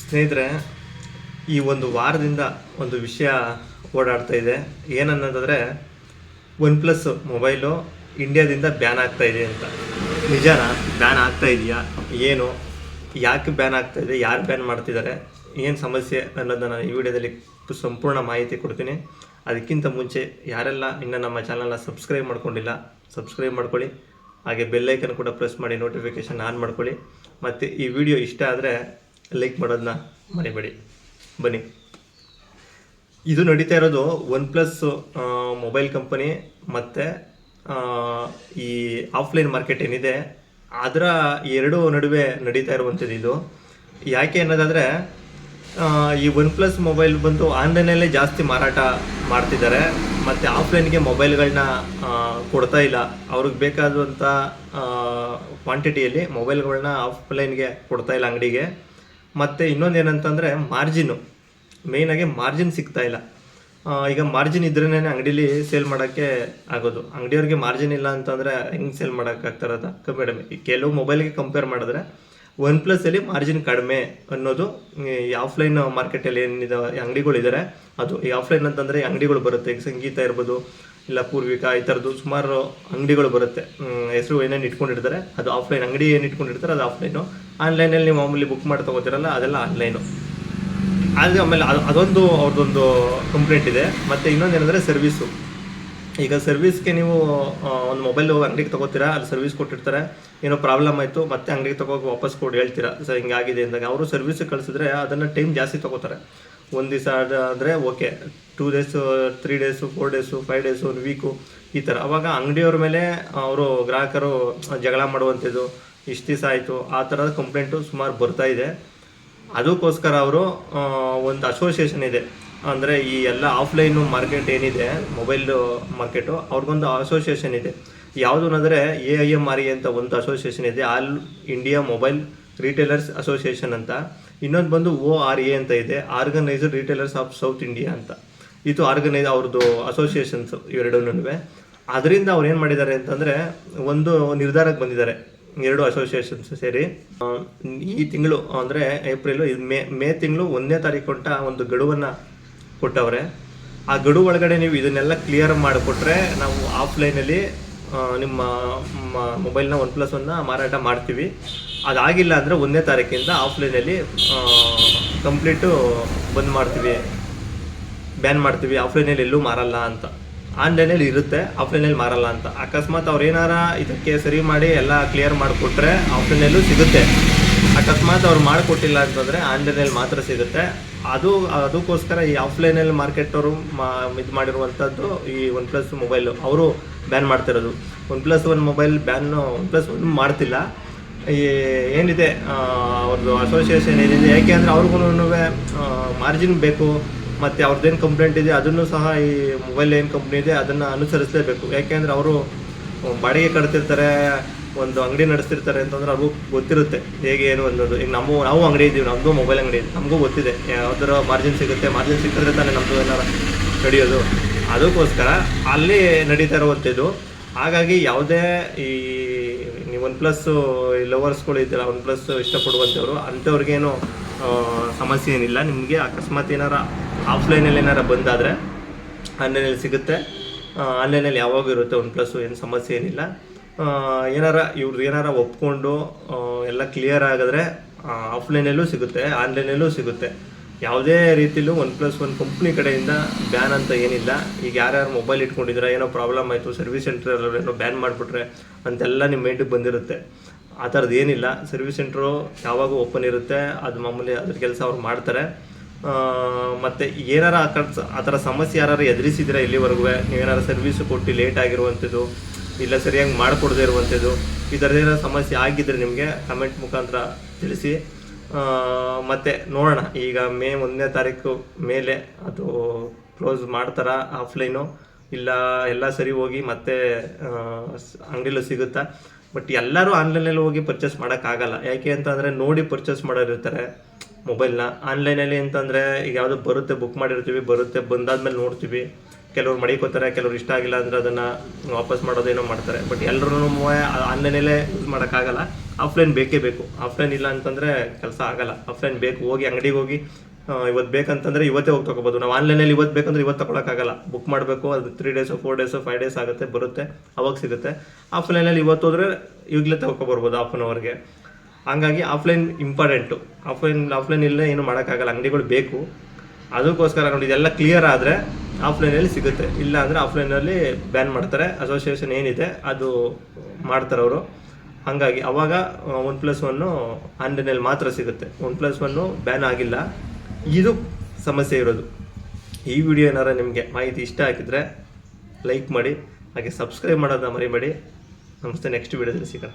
ಸ್ನೇಹಿತರೆ, ಈ ಒಂದು ವಾರದಿಂದ ಒಂದು ವಿಷಯ ಓಡಾಡ್ತಾ ಇದೆ. ಏನನ್ನೋದಾದರೆ, ಒನ್ ಪ್ಲಸ್ ಮೊಬೈಲು ಇಂಡಿಯಾದಿಂದ ಬ್ಯಾನ್ ಆಗ್ತಾ ಇದೆ ಅಂತ. ನಿಜಾನ? ಬ್ಯಾನ್ ಆಗ್ತಾ ಇದೆಯಾ? ಏನು, ಯಾಕೆ ಬ್ಯಾನ್ ಆಗ್ತಾ ಇದೆ, ಯಾರು ಬ್ಯಾನ್ ಮಾಡ್ತಿದ್ದಾರೆ, ಏನು ಸಮಸ್ಯೆ ಅನ್ನೋದನ್ನು ನಾನು ಈ ವಿಡಿಯೋದಲ್ಲಿ ಸಂಪೂರ್ಣ ಮಾಹಿತಿ ಕೊಡ್ತೀನಿ. ಅದಕ್ಕಿಂತ ಮುಂಚೆ ಯಾರೆಲ್ಲ ಇನ್ನು ನಮ್ಮ ಚಾನಲ್ನ ಸಬ್ಸ್ಕ್ರೈಬ್ ಮಾಡ್ಕೊಂಡಿಲ್ಲ, ಸಬ್ಸ್ಕ್ರೈಬ್ ಮಾಡ್ಕೊಳ್ಳಿ. ಹಾಗೆ ಬೆಲ್ಲೈಕನ್ ಕೂಡ ಪ್ರೆಸ್ ಮಾಡಿ ನೋಟಿಫಿಕೇಷನ್ ಆನ್ ಮಾಡ್ಕೊಳ್ಳಿ. ಮತ್ತು ಈ ವಿಡಿಯೋ ಇಷ್ಟ ಆದರೆ ಲೈಕ್ ಮಾಡೋದನ್ನ ಮರಿಬೇಡಿ. ಬನ್ನಿ, ಇದು ನಡೀತಾ ಇರೋದು ಒನ್ ಪ್ಲಸ್ ಮೊಬೈಲ್ ಕಂಪನಿ ಮತ್ತು ಈ ಆಫ್ಲೈನ್ ಮಾರ್ಕೆಟ್ ಏನಿದೆ ಅದರ ಎರಡೂ ನಡುವೆ ನಡೀತಾ ಇರುವಂಥದ್ದು. ಇದು ಯಾಕೆ ಅನ್ನೋದಾದರೆ, ಈ ಒನ್ ಪ್ಲಸ್ ಮೊಬೈಲ್ ಬಂದು ಆನ್ಲೈನಲ್ಲೇ ಜಾಸ್ತಿ ಮಾರಾಟ ಮಾಡ್ತಿದ್ದಾರೆ ಮತ್ತು ಆಫ್ಲೈನ್ಗೆ ಮೊಬೈಲ್ಗಳನ್ನ ಕೊಡ್ತಾ ಇಲ್ಲ. ಅವ್ರಿಗೆ ಬೇಕಾದಂಥ ಕ್ವಾಂಟಿಟಿಯಲ್ಲಿ ಮೊಬೈಲ್ಗಳನ್ನ ಆಫ್ಲೈನ್ಗೆ ಕೊಡ್ತಾ ಇಲ್ಲ ಅಂಗಡಿಗೆ. ಮತ್ತು ಇನ್ನೊಂದು ಏನಂತಂದರೆ, ಮೇಯ್ನಾಗಿ ಮಾರ್ಜಿನ್ ಸಿಗ್ತಾ ಇಲ್ಲ. ಈಗ ಮಾರ್ಜಿನ್ ಇದ್ರೇ ಅಂಗಡೀಲಿ ಸೇಲ್ ಮಾಡೋಕ್ಕೆ ಆಗೋದು. ಅಂಗಡಿಯವ್ರಿಗೆ ಮಾರ್ಜಿನ್ ಇಲ್ಲ ಅಂತಂದರೆ ಹೆಂಗೆ ಸೇಲ್ ಮಾಡೋಕ್ಕಾಗ್ತಾರದ? ಕಡಿಮೆ. ಕೆಲವು ಮೊಬೈಲ್ಗೆ ಕಂಪೇರ್ ಮಾಡಿದ್ರೆ ಒನ್ ಪ್ಲಸ್ಸಲ್ಲಿ ಮಾರ್ಜಿನ್ ಕಡಿಮೆ ಅನ್ನೋದು ಈ ಆಫ್ಲೈನ್ ಮಾರ್ಕೆಟಲ್ಲಿ ಏನಿದೆ ಅಂಗಡಿಗಳಿದ್ದಾರೆ ಅದು. ಈ ಆಫ್ಲೈನ್ ಅಂತಂದರೆ ಅಂಗಡಿಗಳು ಬರುತ್ತೆ. ಈಗ ಸಂಗೀತ ಇರ್ಬೋದು, ಇಲ್ಲ ಪೂರ್ವಿಕಾ, ಈ ಥರದ್ದು ಸುಮಾರು ಅಂಗಡಿಗಳು ಬರುತ್ತೆ. ಹೆಸರು ಏನೇನು ಇಟ್ಕೊಂಡಿರ್ತಾರೆ ಅದು ಆಫ್ಲೈನ್. ಅಂಗಡಿ ಏನು ಇಟ್ಕೊಂಡಿರ್ತಾರೆ ಅದು ಆಫ್ಲೈನು. ಆನ್ಲೈನಲ್ಲಿ ನೀವು ಮಾಮೂಲಿ ಬುಕ್ ಮಾಡಿ ತೊಗೋತಿರಲ್ಲ ಅದೆಲ್ಲ ಆನ್ಲೈನು. ಆದರೆ ಆಮೇಲೆ ಅದೊಂದು ಅವ್ರದ್ದೊಂದು ಕಂಪ್ಲೇಂಟ್ ಇದೆ. ಮತ್ತು ಇನ್ನೊಂದು ಏನಂದರೆ ಸರ್ವೀಸು. ಈಗ ಸರ್ವಿಸ್ಗೆ ನೀವು ಒಂದು ಮೊಬೈಲ್ ಅಂಗಡಿಗೆ ತೊಗೋತೀರಾ, ಅಲ್ಲಿ ಸರ್ವಿಸ್ ಕೊಟ್ಟಿರ್ತಾರೆ, ಏನೋ ಪ್ರಾಬ್ಲಮ್ ಆಯಿತು ಮತ್ತೆ ಅಂಗಡಿಗೆ ತೊಗೋಗಿ ವಾಪಸ್ ಕೊಡಿ ಹೇಳ್ತೀರಾ, ಸರ್ ಹಿಂಗಾಗಿದೆ ಅಂದಾಗ ಅವರು ಸರ್ವಿಸಿಗೆ ಕಳಿಸಿದ್ರೆ ಅದನ್ನು ಟೈಮ್ ಜಾಸ್ತಿ ತೊಗೋತಾರೆ. ಒಂದು ದಿವಸ ಅಂದರೆ okay, 2 days 3 days 4 days 5 days 1 week ಈ ಥರ. ಅವಾಗ ಅಂಗಡಿಯವ್ರ ಮೇಲೆ ಅವರು ಗ್ರಾಹಕರು ಜಗಳ ಮಾಡುವಂಥದ್ದು, ಇಷ್ಟು ದಿವಸ ಆಯಿತು, ಆ ಥರದ ಕಂಪ್ಲೇಂಟು ಸುಮಾರು ಬರ್ತಾ ಇದೆ. ಅದಕ್ಕೋಸ್ಕರ ಅವರು ಒಂದು ಅಸೋಸಿಯೇಷನ್ ಇದೆ, ಅಂದರೆ ಈ ಎಲ್ಲ ಆಫ್ಲೈನು ಮಾರ್ಕೆಟ್ ಏನಿದೆ ಮೊಬೈಲ್ ಮಾರ್ಕೆಟು, ಅವ್ರಿಗೊಂದು ಅಸೋಸಿಯೇಷನ್ ಇದೆ. ಯಾವುದು ಅಂದರೆ AIMRE ಅಂತ ಒಂದು ಅಸೋಸಿಯೇಷನ್ ಇದೆ, all India mobile retailers association ಅಂತ. ಇನ್ನೊಂದು ಬಂದು ORA ಅಂತ ಇದೆ, organised retailers of south India ಅಂತ. ಇದು ಅವ್ರದ್ದು ಅಸೋಸಿಯೇಷನ್ಸು ಎರಡೂ. ಅದರಿಂದ ಅವ್ರು ಏನು ಮಾಡಿದ್ದಾರೆ ಅಂತಂದರೆ, ಒಂದು ನಿರ್ಧಾರಕ್ಕೆ ಬಂದಿದ್ದಾರೆ, ಎರಡು ಅಸೋಸಿಯೇಷನ್ಸ್ ಸೇರಿ ಈ ತಿಂಗಳು ಅಂದರೆ ಏಪ್ರಿಲು ಮೇ ತಿಂಗಳು 1ನೇ ತಾರೀಕು ಒಂದು ಗಡುವನ್ನು ಕೊಟ್ಟವ್ರೆ. ಆ ಗಡುವು ಒಳಗಡೆ ನೀವು ಇದನ್ನೆಲ್ಲ ಕ್ಲಿಯರ್ ಮಾಡಿಕೊಟ್ರೆ ನಾವು ಆಫ್ಲೈನಲ್ಲಿ ನಿಮ್ಮ ಮೊಬೈಲ್ನ ಒನ್ ಪ್ಲಸ್ ಒನ್ನ ಮಾರಾಟ ಮಾಡ್ತೀವಿ. ಅದಾಗಿಲ್ಲ ಅಂದರೆ 1ನೇ ತಾರೀಕಿಂದ ಆಫ್ಲೈನಲ್ಲಿ ಕಂಪ್ಲೀಟು ಬಂದ್ ಮಾಡ್ತೀವಿ, ಬ್ಯಾನ್ ಮಾಡ್ತೀವಿ. ಆಫ್ಲೈನಲ್ಲಿ ಎಲ್ಲೂ ಮಾರಲ್ಲ ಅಂತ. ಆನ್ಲೈನಲ್ಲಿ ಇರುತ್ತೆ, ಆಫ್ಲೈನಲ್ಲಿ ಮಾರಲ್ಲ ಅಂತ. ಅಕಸ್ಮಾತ್ ಅವ್ರು ಏನಾರ ಇದಕ್ಕೆ ಸರಿ ಮಾಡಿ ಎಲ್ಲ ಕ್ಲಿಯರ್ ಮಾಡಿಕೊಟ್ರೆ ಆಫ್ಲೈನಲ್ಲೂ ಸಿಗುತ್ತೆ. ಅಕಸ್ಮಾತ್ ಅವ್ರು ಮಾಡಿಕೊಟ್ಟಿಲ್ಲ ಅಂತಂದರೆ ಆನ್ಲೈನಲ್ಲಿ ಮಾತ್ರ ಸಿಗುತ್ತೆ. ಅದಕ್ಕೋಸ್ಕರ ಈ ಆಫ್ಲೈನಲ್ಲಿ ಮಾರ್ಕೆಟವರು ಇದು ಮಾಡಿರುವಂಥದ್ದು ಈ ಒನ್ ಪ್ಲಸ್ ಮೊಬೈಲು ಅವರು ಬ್ಯಾನ್ ಮಾಡ್ತಿರೋದು. One plus one mobile ban one plus one ಮಾಡ್ತಿಲ್ಲ. ಏನಿದೆ ಅವ್ರದ್ದು ಅಸೋಸಿಯೇಷನ್ ಏನಿದೆ, ಯಾಕೆ ಅಂದರೆ ಅವ್ರಿಗೂ ಮಾರ್ಜಿನ್ ಬೇಕು. ಮತ್ತು ಅವ್ರದ್ದೇನು ಕಂಪ್ಲೇಂಟ್ ಇದೆ ಅದನ್ನು ಸಹ ಈ ಮೊಬೈಲ್ ಏನು ಕಂಪ್ನಿ ಇದೆ ಅದನ್ನು ಅನುಸರಿಸಲೇಬೇಕು. ಯಾಕೆಂದರೆ ಅವರು ಬಾಡಿಗೆ ಕಟ್ತಿರ್ತಾರೆ, ಒಂದು ಅಂಗಡಿ ನಡೆಸ್ತಿರ್ತಾರೆ ಅಂತಂದ್ರೆ ಅವ್ರಿಗೂ ಗೊತ್ತಿರುತ್ತೆ ಹೇಗೆ ಏನು ಅನ್ನೋದು. ಈಗ ನಾವು ಅಂಗಡಿ ಇದ್ದೀವಿ, ನಮ್ಮದು ಮೊಬೈಲ್ ಅಂಗಡಿ ಇದೆ, ನಮಗೂ ಗೊತ್ತಿದೆ ಯಾವ್ದಾರ ಮಾರ್ಜಿನ್ ಸಿಗುತ್ತೆ. ಮಾರ್ಜಿನ್ ಸಿಕ್ಕಿದ್ರೆ ತಾನೇ ನಮ್ಮದು ಏನಾರು ನಡೆಯೋದು. ಅದಕ್ಕೋಸ್ಕರ ಅಲ್ಲಿ ನಡೀತಾ ಇರುವಂಥದ್ದು. ಹಾಗಾಗಿ ಯಾವುದೇ ಈ ನೀವು ಒನ್ ಪ್ಲಸ್ ಲವರ್ಸ್ಗಳು ಇದ್ದೀರ, ಒನ್ ಪ್ಲಸ್ ಇಷ್ಟಪಡುವಂಥವ್ರು, ಅಂಥವ್ರಿಗೇನು ಸಮಸ್ಯೆ ಏನಿಲ್ಲ. ನಿಮಗೆ ಅಕಸ್ಮಾತ್ ಏನಾರ ಆಫ್ಲೈನಲ್ಲಿ ಏನಾರ ಬಂದಾದರೆ ಆನ್ಲೈನಲ್ಲಿ ಸಿಗುತ್ತೆ. ಆನ್ಲೈನಲ್ಲಿ ಯಾವಾಗ ಇರುತ್ತೆ ಒನ್ ಪ್ಲಸ್ಸು, ಏನು ಸಮಸ್ಯೆ ಏನಿಲ್ಲ. ಇವ್ರದ್ದು ಏನಾರ ಒಪ್ಕೊಂಡು ಎಲ್ಲ ಕ್ಲಿಯರ್ ಆಗಿದ್ರೆ ಆಫ್ಲೈನಲ್ಲೂ ಸಿಗುತ್ತೆ, ಆನ್ಲೈನಲ್ಲೂ ಸಿಗುತ್ತೆ. ಯಾವುದೇ ರೀತಿಲೂ ಒನ್ ಪ್ಲಸ್ ಒನ್ ಕಂಪ್ನಿ ಕಡೆಯಿಂದ ಬ್ಯಾನ್ ಅಂತ ಏನಿಲ್ಲ. ಈಗ ಯಾರ್ಯಾರು ಮೊಬೈಲ್ ಇಟ್ಕೊಂಡಿದ್ರೆ ಏನೋ ಪ್ರಾಬ್ಲಮ್ ಆಯಿತು, ಸರ್ವಿಸ್ ಸೆಂಟ್ರಲ್ಲಿ ಏನೋ ಬ್ಯಾನ್ ಮಾಡಿಬಿಟ್ರೆ ಅಂತೆಲ್ಲ ನಿಮ್ಮ ಮೈಂಡಿಗೆ ಬಂದಿರುತ್ತೆ. ಆ ಥರದ್ದು ಏನಿಲ್ಲ. ಸರ್ವಿಸ್ ಸೆಂಟ್ರು ಯಾವಾಗೂ ಓಪನ್ ಇರುತ್ತೆ, ಅದು ಮಾಮೂಲಿ ಅದ್ರ ಕೆಲಸ ಅವ್ರು ಮಾಡ್ತಾರೆ. ಮತ್ತು ಏನಾರ ಆ ಥರ ಸಮಸ್ಯೆ ಯಾರು ಎದುರಿಸಿದ್ರೆ ಇಲ್ಲಿವರೆಗೂ, ನೀವೇನಾರು ಸರ್ವಿಸು ಕೊಟ್ಟು ಲೇಟ್ ಆಗಿರುವಂಥದ್ದು, ಇಲ್ಲ ಸರಿಯಾಗಿ ಮಾಡಿಕೊಡದೇ ಇರುವಂಥದ್ದು, ಈ ಥರದ್ದೇನೋ ಸಮಸ್ಯೆ ಆಗಿದ್ದರೆ ನಿಮಗೆ ಕಮೆಂಟ್ ಮುಖಾಂತರ ತಿಳಿಸಿ. ಮತ್ತು ನೋಡೋಣ, ಈಗ ಮೇ 1ನೇ ತಾರೀಕು ಮೇಲೆ ಅದು ಕ್ಲೋಸ್ ಮಾಡ್ತಾರಾ ಆಫ್ಲೈನು, ಇಲ್ಲ ಎಲ್ಲ ಸರಿ ಹೋಗಿ ಮತ್ತೆ ಅಂಗಡಿಲೂ ಸಿಗುತ್ತಾ. ಬಟ್ ಎಲ್ಲರೂ ಆನ್ಲೈನಲ್ಲಿ ಹೋಗಿ ಪರ್ಚೇಸ್ ಮಾಡೋಕ್ಕಾಗಲ್ಲ. ಯಾಕೆ ಅಂತಂದರೆ ನೋಡಿ ಪರ್ಚೇಸ್ ಮಾಡೋರಿರ್ತಾರೆ ಮೊಬೈಲ್ನ. ಆನ್ಲೈನಲ್ಲಿ ಅಂತಂದರೆ ಈಗ ಯಾವುದೋ ಬರುತ್ತೆ, ಬುಕ್ ಮಾಡಿರ್ತೀವಿ, ಬರುತ್ತೆ, ಬಂದಾದ್ಮೇಲೆ ನೋಡ್ತೀವಿ. ಕೆಲವ್ರು ಮಡಿಕೋತಾರೆ, ಕೆಲವ್ರು ಇಷ್ಟ ಆಗಿಲ್ಲ ಅಂದರೆ ಅದನ್ನು ವಾಪಸ್ ಮಾಡೋದೇನೋ ಮಾಡ್ತಾರೆ. ಬಟ್ ಎಲ್ಲರೂ ಆನ್ಲೈನಲ್ಲೇ ಯೂಸ್ ಮಾಡೋಕ್ಕಾಗಲ್ಲ. ಆಫ್ಲೈನ್ ಬೇಕೇ ಬೇಕು. ಆಫ್ಲೈನ್ ಇಲ್ಲ ಅಂತಂದರೆ ಕೆಲಸ ಆಗಲ್ಲ. ಆಫ್ಲೈನ್ ಬೇಕು. ಹೋಗಿ ಅಂಗಡಿಗೆ ಹೋಗಿ ಇವತ್ತು ಬೇಕಂತಂದರೆ ಇವತ್ತೇ ಹೋಗಿ ತೊಗೋಬೋದು. ನಾವು ಆನ್ಲೈನಲ್ಲಿ ಇವತ್ತು ಬೇಕಂದ್ರೆ ಇವತ್ತು ತೊಗೊಳಕ್ಕಾಗಲ್ಲ. ಬುಕ್ ಮಾಡಬೇಕು, ಅದು 3 ಡೇಸು 4 ಡೇಸು 5 ಡೇಸ್ ಆಗುತ್ತೆ, ಬರುತ್ತೆ, ಅವಾಗ ಸಿಗುತ್ತೆ. ಆಫ್ಲೈನಲ್ಲಿ ಇವತ್ತು ಹೋದರೆ ಈಗಲೇ ತೊಗೊಬರ್ಬೋದು ಹಾಫ್ ಆನ್ ಅವರ್ಗೆ. ಹಂಗಾಗಿ ಆಫ್ಲೈನ್ ಇಂಪಾರ್ಟೆಂಟು. ಆಫ್ಲೈನ್ ಇಲ್ಲೇ ಏನು ಮಾಡೋಕ್ಕಾಗಲ್ಲ, ಅಂಗಡಿಗಳು ಬೇಕು. ಅದಕ್ಕೋಸ್ಕರ ನೋಡಿ ಇದೆಲ್ಲ ಕ್ಲಿಯರ್ ಆದರೆ ಆಫ್ಲೈನಲ್ಲಿ ಸಿಗುತ್ತೆ. ಇಲ್ಲ ಅಂದರೆ ಆಫ್ಲೈನಲ್ಲಿ ಬ್ಯಾನ್ ಮಾಡ್ತಾರೆ. ಅಸೋಸಿಯೇಷನ್ ಏನಿದೆ ಅದು ಮಾಡ್ತಾರೆ ಅವರು. ಹಾಗಾಗಿ ಅವಾಗ 1+1 ಆನ್ಲೈನಲ್ಲಿ ಮಾತ್ರ ಸಿಗುತ್ತೆ. 1+1 ಬ್ಯಾನ್ ಆಗಿಲ್ಲ. ಇದು ಸಮಸ್ಯೆ ಇರೋದು. ಈ ವಿಡಿಯೋ ಏನಾರ ನಿಮಗೆ ಮಾಹಿತಿ ಇಷ್ಟ ಆಗಿದ್ರೆ ಲೈಕ್ ಮಾಡಿ, ಹಾಗೆ ಸಬ್ಸ್ಕ್ರೈಬ್ ಮಾಡೋದನ್ನ ಮರಿಬೇಡಿ. ನಮಸ್ತೆ, ನೆಕ್ಸ್ಟ್ ವಿಡಿಯೋದಲ್ಲಿ ಸಿಗೋಣ.